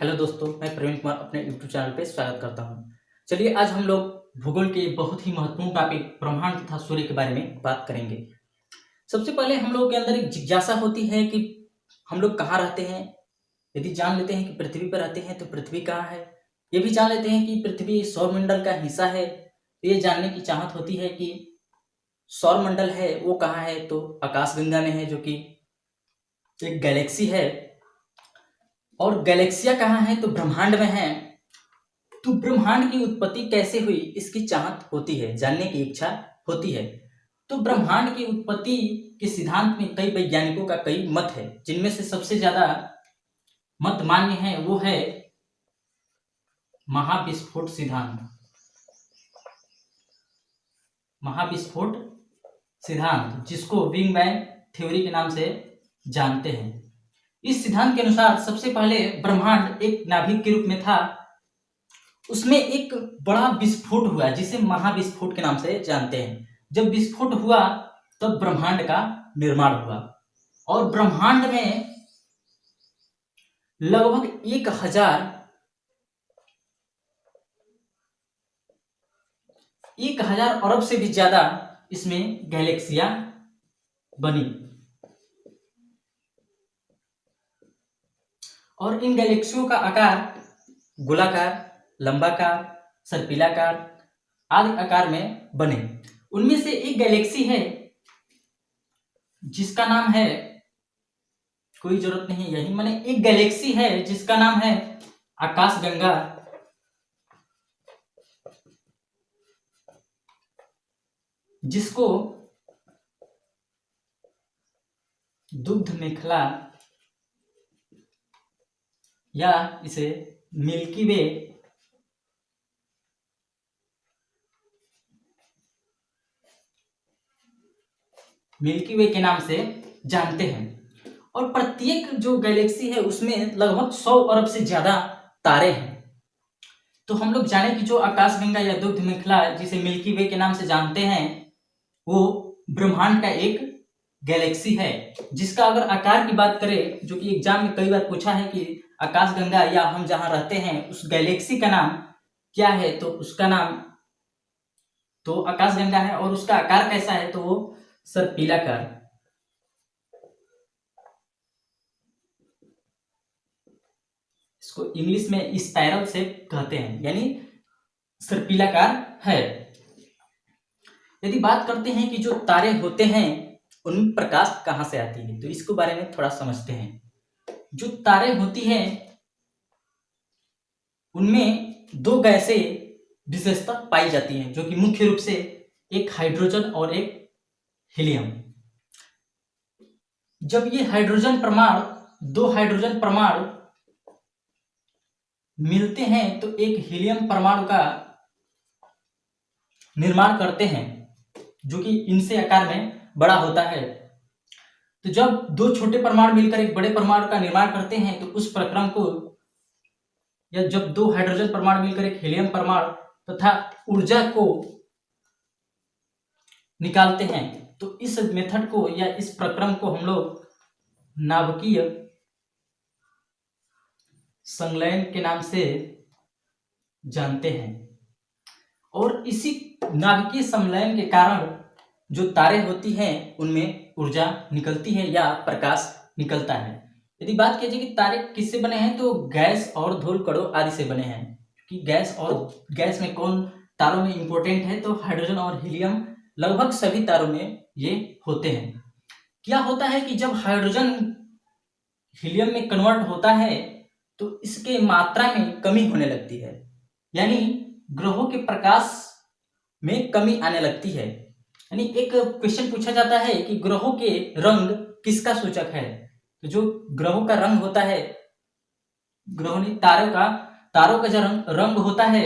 Hello दोस्तों, मैं प्रवीण कुमार अपने यूट्यूब चैनल पे स्वागत करता हूं। चलिए आज हम लोग भूगोल के बहुत ही महत्वपूर्ण टॉपिक ब्रह्मांड तथा सूर्य के बारे में बात करेंगे। सबसे पहले हम लोगों के अंदर एक जिज्ञासा होती है कि हम लोग कहाँ रहते हैं। यदि जान लेते हैं कि पृथ्वी पर रहते हैं तो पृथ्वी कहाँ है, ये भी जान लेते हैं कि पृथ्वी सौरमंडल का हिस्सा है, तो ये जानने की चाहत होती है कि सौरमंडल है वो कहाँ है, तो आकाशगंगा में है, जो कि एक गैलेक्सी है। और गैलेक्सिया कहाँ है, तो ब्रह्मांड में है। तो ब्रह्मांड की उत्पत्ति कैसे हुई, इसकी चाहत होती है, जानने की इच्छा होती है। तो ब्रह्मांड की उत्पत्ति के सिद्धांत में कई वैज्ञानिकों का कई मत है, जिनमें से सबसे ज्यादा मत मान्य है वो है महाविस्फोट सिद्धांत। महाविस्फोट सिद्धांत, जिसको बिग बैंग थ्योरी के नाम से जानते हैं। इस सिद्धांत के अनुसार सबसे पहले ब्रह्मांड एक नाभिक के रूप में था, उसमें एक बड़ा विस्फोट हुआ जिसे महाविस्फोट के नाम से जानते हैं। जब विस्फोट हुआ तब ब्रह्मांड का निर्माण हुआ और ब्रह्मांड में लगभग 1000 अरब से भी ज्यादा इसमें गैलेक्सियां बनी और इन गैलेक्सियों का आकार गोलाकार, लंबाकार, सर्पिलाकार आदि आकार में बने। उनमें से एक गैलेक्सी है जिसका नाम है, कोई जरूरत नहीं यही माने, एक गैलेक्सी है जिसका नाम है आकाशगंगा, जिसको दुग्ध मेखला या इसे मिल्की वे के नाम से जानते हैं। और प्रत्येक जो गैलेक्सी है उसमें लगभग 100 अरब से ज्यादा तारे हैं। तो हम लोग जाने कि जो आकाशगंगा या दुग्ध मेखला, जिसे मिल्की वे के नाम से जानते हैं, वो ब्रह्मांड का एक गैलेक्सी है, जिसका अगर आकार की बात करें, जो कि एग्जाम में कई बार पूछा है कि आकाशगंगा या हम जहां रहते हैं उस गैलेक्सी का नाम क्या है, तो उसका नाम तो आकाशगंगा है। और उसका आकार कैसा है, तो वो सर्पिलाकार, इसको इंग्लिश में स्पाइरल शेप कहते हैं, यानी सर्पिलाकार है। यदि बात करते हैं कि जो तारे होते हैं उनमें प्रकाश कहां से आती है, तो इसके बारे में थोड़ा समझते हैं। जो तारे होती हैं उनमें दो गैसें विशेषता पाई जाती हैं, जो कि मुख्य रूप से एक हाइड्रोजन और एक हीलियम। जब ये दो हाइड्रोजन परमाणु मिलते हैं तो एक हीलियम परमाणु का निर्माण करते हैं, जो कि इनसे आकार में बड़ा होता है। तो जब दो छोटे परमाणु मिलकर एक बड़े परमाणु का निर्माण करते हैं, तो उस प्रक्रम को, या जब दो हाइड्रोजन परमाणु मिलकर एक हीलियम परमाणु तथा ऊर्जा को निकालते हैं, तो इस मेथड को या इस प्रक्रम को हम लोग नाभिकीय संलयन के नाम से जानते हैं। और इसी नाभिकीय संलयन के कारण जो तारे होती हैं उनमें ऊर्जा निकलती है या प्रकाश निकलता है। यदि बात की जाए कि तारे किससे बने हैं, तो गैस और धूल कणों आदि से बने हैं। कि गैस में कौन तारों में इंपॉर्टेंट है, तो हाइड्रोजन और हीलियम लगभग सभी तारों में ये होते हैं। क्या होता है कि जब हाइड्रोजन हीलियम में कन्वर्ट होता है तो इसके मात्रा में कमी होने लगती है, यानी ग्रहों के प्रकाश में कमी आने लगती है। यानी एक क्वेश्चन पूछा जाता है कि ग्रहों के रंग किसका सूचक है, तो जो ग्रहों का रंग होता है, तारों का जो रंग होता है,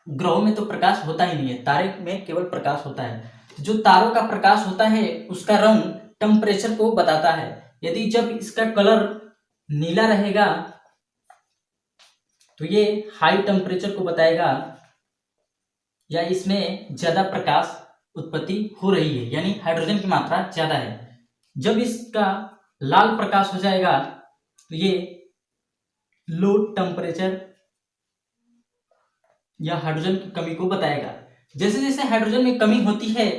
ग्रहों में तो प्रकाश होता ही नहीं है, तारे में केवल प्रकाश होता है। जो तारों का प्रकाश होता है उसका रंग टेम्परेचर को बताता है। यदि जब इसका कलर नीला रहेगा तो ये हाई टेम्परेचर को बताएगा, या इसमें ज्यादा प्रकाश उत्पत्ति हो रही है, यानी हाइड्रोजन की मात्रा ज्यादा है। जब इसका लाल प्रकाश हो जाएगा तो ये लो टेम्परेचर या हाइड्रोजन की कमी को बताएगा। जैसे जैसे हाइड्रोजन में कमी होती है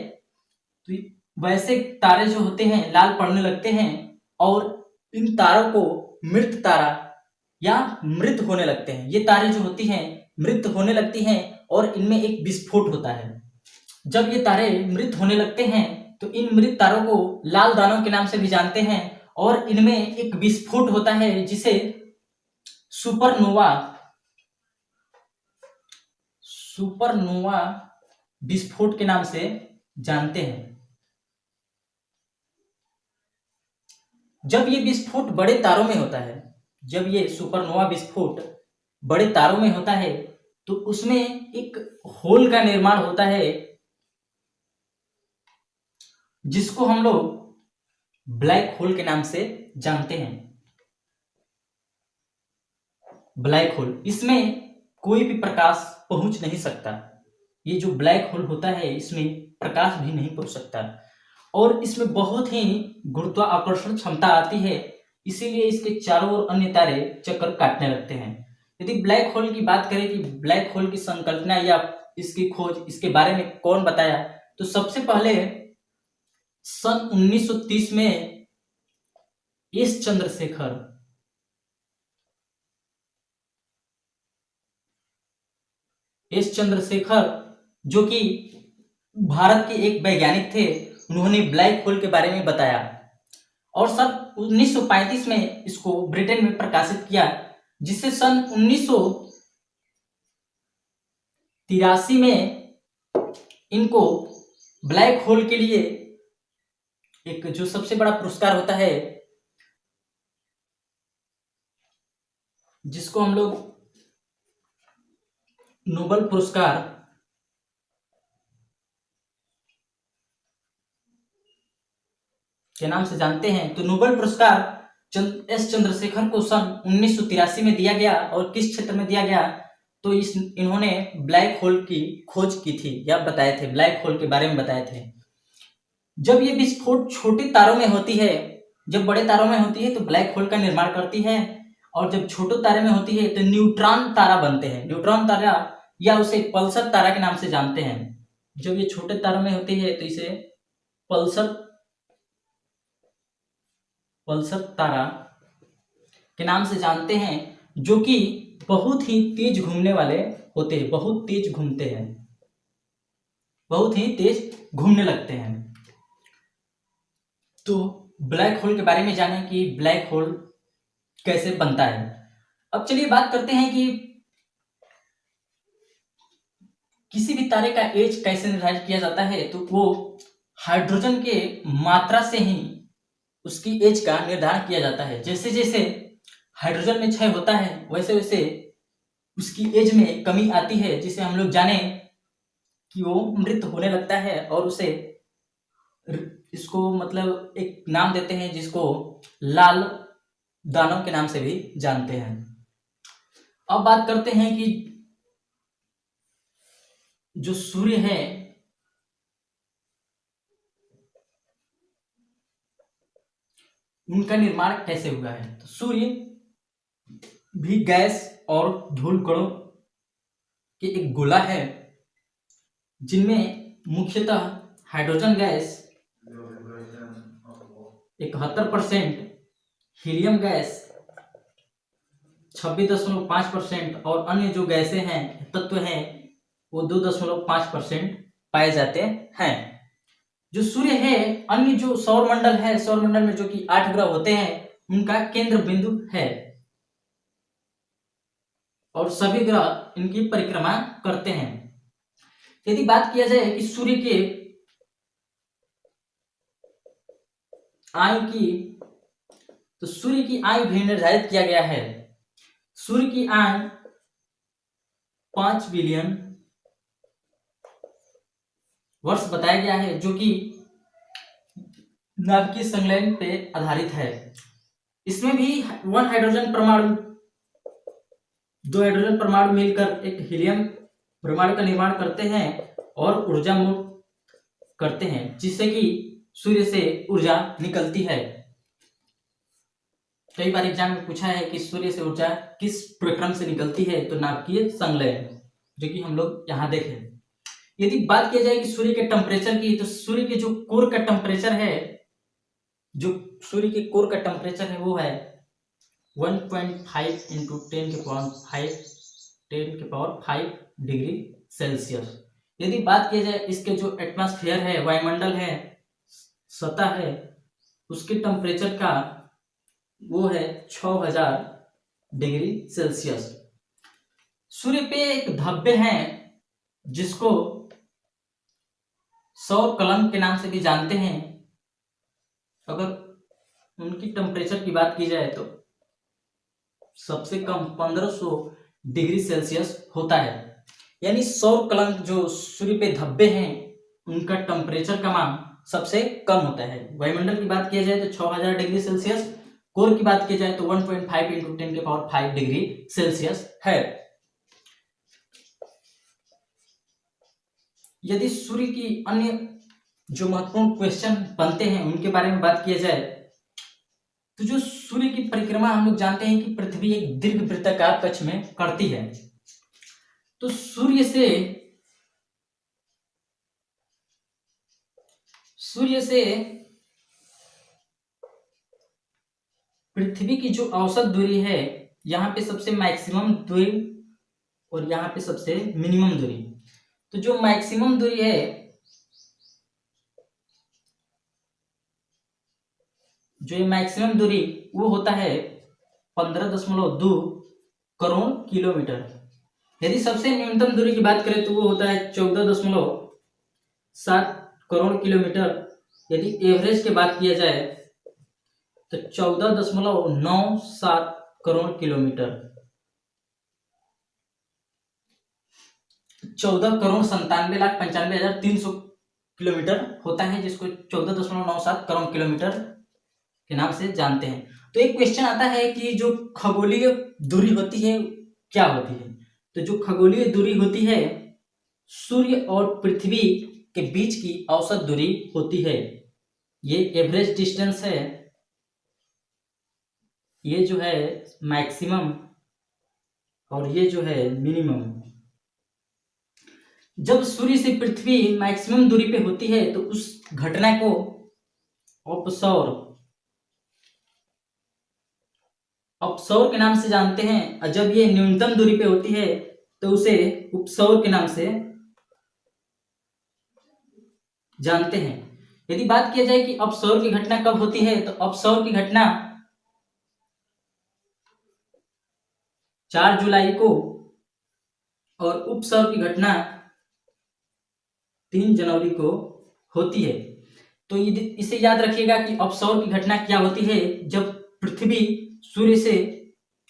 तो वैसे तारे जो होते हैं लाल पड़ने लगते हैं और इन तारों को मृत तारा या मृत होने लगते हैं। ये तारे जो होती हैं मृत होने लगती हैं और इनमें एक विस्फोट होता है। जब ये तारे मृत होने लगते हैं तो इन मृत तारों को लाल दानों के नाम से भी जानते हैं और इनमें एक विस्फोट होता है जिसे सुपरनोवा विस्फोट के नाम से जानते हैं। जब ये विस्फोट बड़े तारों में होता है, जब ये सुपरनोवा विस्फोट बड़े तारों में होता है तो उसमें एक होल का निर्माण होता है जिसको हम लोग ब्लैक होल के नाम से जानते हैं। ब्लैक होल, इसमें कोई भी प्रकाश पहुंच नहीं सकता। ये जो ब्लैक होल होता है इसमें प्रकाश भी नहीं पहुंच सकता और इसमें बहुत ही गुरुत्वाकर्षण क्षमता आती है, इसीलिए इसके चारों ओर अन्य तारे चक्कर काटने लगते हैं। यदि ब्लैक होल की बात करें कि ब्लैक होल की संकल्पना या इसकी खोज, इसके बारे में कौन बताया, तो सबसे पहले सन 1930 में एस चंद्रशेखर जो कि भारत के एक वैज्ञानिक थे, उन्होंने ब्लैक होल के बारे में बताया और सन 1935 में इसको ब्रिटेन में प्रकाशित किया, जिससे सन 1983 में इनको ब्लैक होल के लिए एक जो सबसे बड़ा पुरस्कार होता है जिसको हम लोग नोबेल पुरस्कार के नाम से जानते हैं, तो नोबेल पुरस्कार एस चंद्रशेखर को सन 1983 में दिया गया। और किस क्षेत्र में दिया गया, तो इन्होंने ब्लैक होल की खोज की थी या बताए थे, ब्लैक होल के बारे में बताए थे। जब ये विस्फोट छोटे तारों में होती है, जब बड़े तारों में होती है तो ब्लैक होल का निर्माण करती है और जब छोटे तारे में होती है तो न्यूट्रॉन तारा बनते हैं। न्यूट्रॉन तारा या उसे पल्सर तारा के नाम से जानते हैं। जब ये छोटे तारों में होती है तो इसे पल्सर तारा के नाम से जानते हैं, जो कि बहुत ही तेज घूमने वाले होते हैं, बहुत तेज घूमते हैं, बहुत ही तेज घूमने लगते हैं। तो ब्लैक होल के बारे में जानें कि ब्लैक होल कैसे बनता है। अब चलिए बात करते हैं कि किसी भी तारे का एज कैसे निर्धारित किया जाता है, तो वो हाइड्रोजन के मात्रा से ही उसकी एज का निर्धारण किया जाता है। जैसे जैसे हाइड्रोजन में क्षय होता है वैसे वैसे उसकी एज में कमी आती है, जिसे हम लोग जाने कि वो मृत होने लगता है और उसे इसको मतलब एक नाम देते हैं जिसको लाल दानव के नाम से भी जानते हैं। अब बात करते हैं कि जो सूर्य है उनका निर्माण कैसे हुआ है। तो सूर्य भी गैस और धूल कणों की एक गोला है जिनमें मुख्यतः हाइड्रोजन गैस 71%, हीलियम गैस 26.5% और अन्य जो गैसें हैं, तत्व हैं, वो 2.5% पाए जाते हैं। जो सूर्य है, अन्य जो सौर मंडल है, सौर मंडल में जो कि 8 ग्रह होते हैं, उनका केंद्र बिंदु है और सभी ग्रह इनकी परिक्रमा करते हैं। यदि बात किया जाए कि सूर्य के आयु की, तो सूर्य की आयु भी निर्धारित किया गया है। सूर्य की आयु 5 बिलियन वर्ष बताया गया है, जो कि नाभिकीय संलयन पे आधारित है। इसमें भी 1 हाइड्रोजन परमाणु, 2 हाइड्रोजन परमाणु मिलकर एक हीलियम परमाणु का निर्माण करते हैं और ऊर्जा मुक्त करते हैं, जिससे कि सूर्य से ऊर्जा निकलती है। कई बार एग्जाम में पूछा है कि सूर्य से ऊर्जा किस प्रक्रम से निकलती है, तो नाभिकीय संलयन, जो कि हम लोग यहाँ देखें। यदि बात की जाए कि सूर्य के टेम्परेचर की, तो सूर्य के जो कोर का टेम्परेचर है, जो सूर्य के कोर का टेम्परेचर है वो है 1.5 इंटू 10 के पावर 5 डिग्री सेल्सियस। यदि बात की जाए इसके जो एटमॉस्फेयर है, वायुमंडल है, सतह है, उसके टेम्परेचर का वो है 6000 डिग्री सेल्सियस। सूर्य पे एक धब्बे हैं जिसको सौर कलंक के नाम से भी जानते हैं। अगर उनकी टेम्परेचर की बात की जाए तो सबसे कम 1500 डिग्री सेल्सियस होता है। यानी सौर कलंक जो सूर्य पे धब्बे हैं उनका टेम्परेचर का मान सबसे कम होता है। वायुमंडल की बात की जाए तो 6000 डिग्री सेल्सियस, कोर की बात की जाए तो 1.5 इंटू 10 के पावर 5 डिग्री सेल्सियस है। यदि सूर्य की अन्य जो महत्वपूर्ण क्वेश्चन बनते हैं उनके बारे में बात किया जाए तो जो सूर्य की परिक्रमा हम लोग जानते हैं कि पृथ्वी एक दीर्घ वृत्ताकार कक्ष में करती है। तो सूर्य से पृथ्वी की जो औसत दूरी है, यहाँ पे सबसे मैक्सिमम दूरी और यहाँ पे सबसे मिनिमम दूरी। तो जो मैक्सिमम दूरी है, जो ये मैक्सिमम दूरी वो होता है 15.2 करोड़ किलोमीटर। यदि सबसे न्यूनतम दूरी की बात करें तो वो होता है 14.7 करोड़ किलोमीटर। यदि एवरेज की बात किया जाए तो 14.97 करोड़ किलोमीटर, 14,97,95,300 किलोमीटर होता है, जिसको 14.97 करोड़ किलोमीटर के नाम से जानते हैं। तो एक क्वेश्चन आता है कि जो खगोलीय दूरी होती है क्या होती है। तो जो खगोलीय दूरी होती है सूर्य और पृथ्वी के बीच की औसत दूरी होती है। ये एवरेज डिस्टेंस है, ये जो है मैक्सिमम और ये जो है मिनिमम। जब सूर्य से पृथ्वी मैक्सिमम दूरी पे होती है तो उस घटना को अपसौर के नाम से जानते हैं, और जब ये न्यूनतम दूरी पे होती है तो उसे उपसौर के नाम से जानते हैं। यदि बात किया जाए कि अपसौर की घटना कब होती है, तो अपसौर की घटना 4 जुलाई को और उपसौर की घटना 3 जनवरी को होती है। तो इसे याद रखिएगा कि अपसौर की घटना क्या होती है, जब पृथ्वी सूर्य से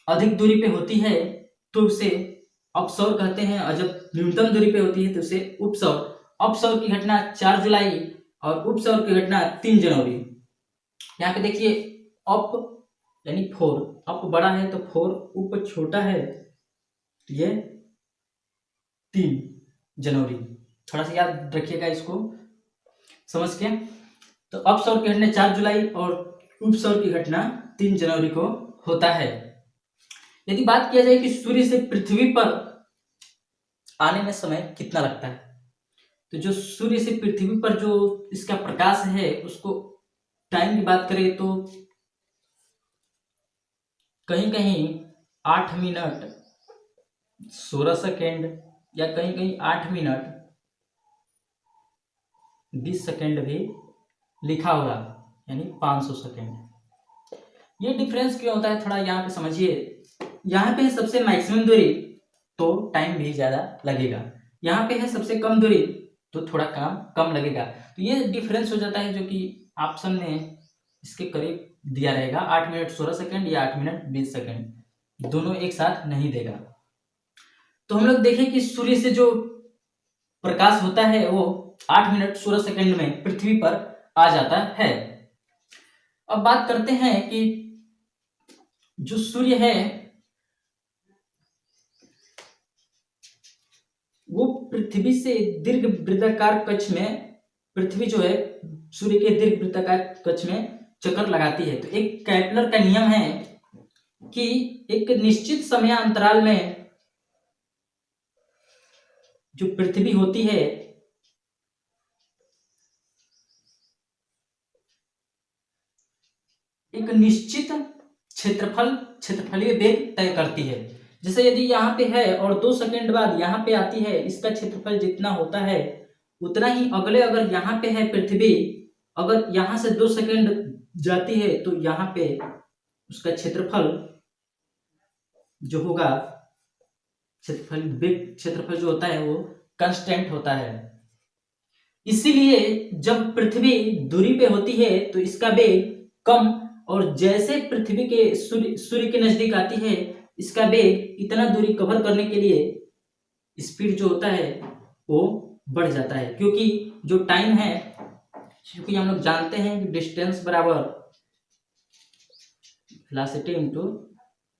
अधिक दूरी पे होती है तो उसे अपसौर कहते हैं, और जब न्यूनतम दूरी पे होती है तो उसे उपसौर। अपसौर की घटना 4 जुलाई और उपसौर की घटना 3 जनवरी। यहाँ पे देखिए अप यानी 4, अप बड़ा है तो 4, उप छोटा है तो ये 3 जनवरी। थोड़ा सा याद रखिएगा इसको समझ के। तो अपसौर की घटना 4 जुलाई और उपसौर की घटना 3 जनवरी को होता है। यदि बात किया जाए कि सूर्य से पृथ्वी पर आने में समय कितना लगता है, तो जो सूर्य से पृथ्वी पर जो इसका प्रकाश है उसको टाइम की बात करें तो कहीं कहीं 8 मिनट 16 सेकेंड या कहीं कहीं 8 मिनट 20 सेकेंड भी लिखा होगा, यानी 500 सेकेंड। ये डिफरेंस क्यों होता है थोड़ा यहाँ पे समझिए। यहाँ पे है सबसे मैक्सिमम दूरी तो टाइम भी ज़्यादा लगेगा, यहाँ पे है सबसे कम दूरी तो थोड़ा काम कम लगेगा। तो ये डिफरेंस हो जाता है, जो कि ऑप्शन में इसके करीब दिया रहेगा 8 मिनट 16 सेकेंड या 8 मिनट 20 सेकेंड, दोनों एक साथ नहीं देगा। तो हम लोग देखें कि सूर्य से जो प्रकाश होता है वो 8 मिनट 16 सेकेंड में पृथ्वी पर आ जाता है। अब बात करते हैं कि जो सूर्य है वो पृथ्वी से दीर्घ वृत्ताकार कक्ष में, पृथ्वी जो है सूर्य के दीर्घ वृत्ताकार कक्ष में चक्कर लगाती है। तो एक केपलर का नियम है कि एक निश्चित समय अंतराल में जो पृथ्वी होती है एक निश्चित क्षेत्रफलीय वेग तय करती है। जैसे यदि यहाँ पे है और 2 सेकंड बाद यहाँ पे आती है, इसका क्षेत्रफल जितना होता है उतना ही अगले, अगर यहाँ पे है पृथ्वी, अगर यहाँ से 2 सेकंड जाती है तो यहाँ पे उसका क्षेत्रफल जो होगा, क्षेत्रफल जो होता है वो कांस्टेंट होता है। इसीलिए जब पृथ्वी दूरी पे होती है तो इसका वेग कम, और जैसे पृथ्वी के सूर्य के नजदीक आती है इसका वेग इतना दूरी कवर करने के लिए स्पीड जो होता है वो बढ़ जाता है। क्योंकि जो टाइम है, क्योंकि हम लोग जानते हैं कि डिस्टेंस बराबर वेलोसिटी इनटू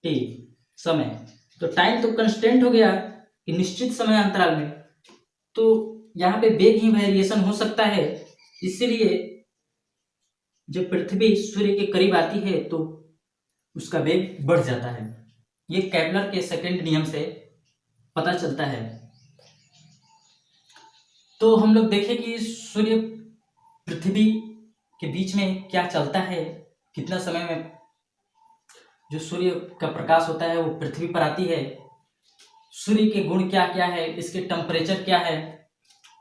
टी, समय, तो टाइम तो कांस्टेंट हो गया कि निश्चित समय अंतराल में, तो यहाँ पे वेग ही वेरिएशन हो सकता है। इसीलिए जब पृथ्वी सूर्य के करीब आती है तो उसका वेग बढ़ जाता है। ये केपलर के सेकंड नियम से पता चलता है। तो हम लोग देखें कि सूर्य पृथ्वी के बीच में क्या चलता है, कितना समय में जो सूर्य का प्रकाश होता है वो पृथ्वी पर आती है, सूर्य के गुण क्या क्या है, इसके टेम्परेचर क्या है,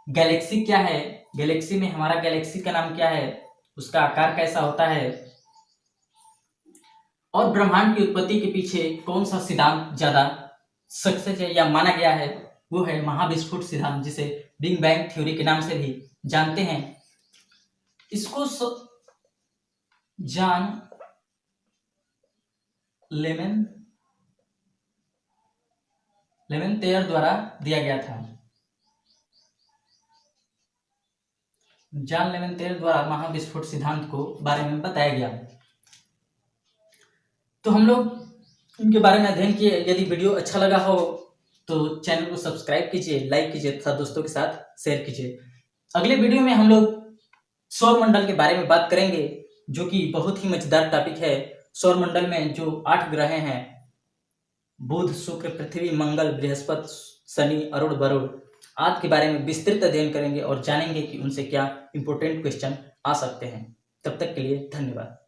गैलेक्सी क्या है, गैलेक्सी में हमारा गैलेक्सी का नाम क्या है, उसका आकार कैसा होता है, और ब्रह्मांड की उत्पत्ति के पीछे कौन सा सिद्धांत ज्यादा सक्सेस है या माना गया है, वो है महाविस्फोट सिद्धांत, जिसे बिग बैंग थ्योरी के नाम से भी जानते हैं। इसको जॉन लेमेंतेयर द्वारा दिया गया था। जॉन लेमेंतेयर द्वारा महाविस्फोट सिद्धांत को बारे में बताया गया। तो हम लोग इनके बारे में अध्ययन किए। यदि वीडियो अच्छा लगा हो तो चैनल को सब्सक्राइब कीजिए, लाइक कीजिए तथा दोस्तों के साथ शेयर कीजिए। अगले वीडियो में हम लोग सौर मंडल के बारे में बात करेंगे, जो कि बहुत ही मजेदार टॉपिक है। सौर मंडल में जो 8 ग्रह हैं, बुध, शुक्र, पृथ्वी, मंगल, बृहस्पति, शनि, अरुण, वरुण आदि के बारे में विस्तृत अध्ययन करेंगे और जानेंगे कि उनसे क्या इंपॉर्टेंट क्वेश्चन आ सकते हैं। तब तक के लिए धन्यवाद।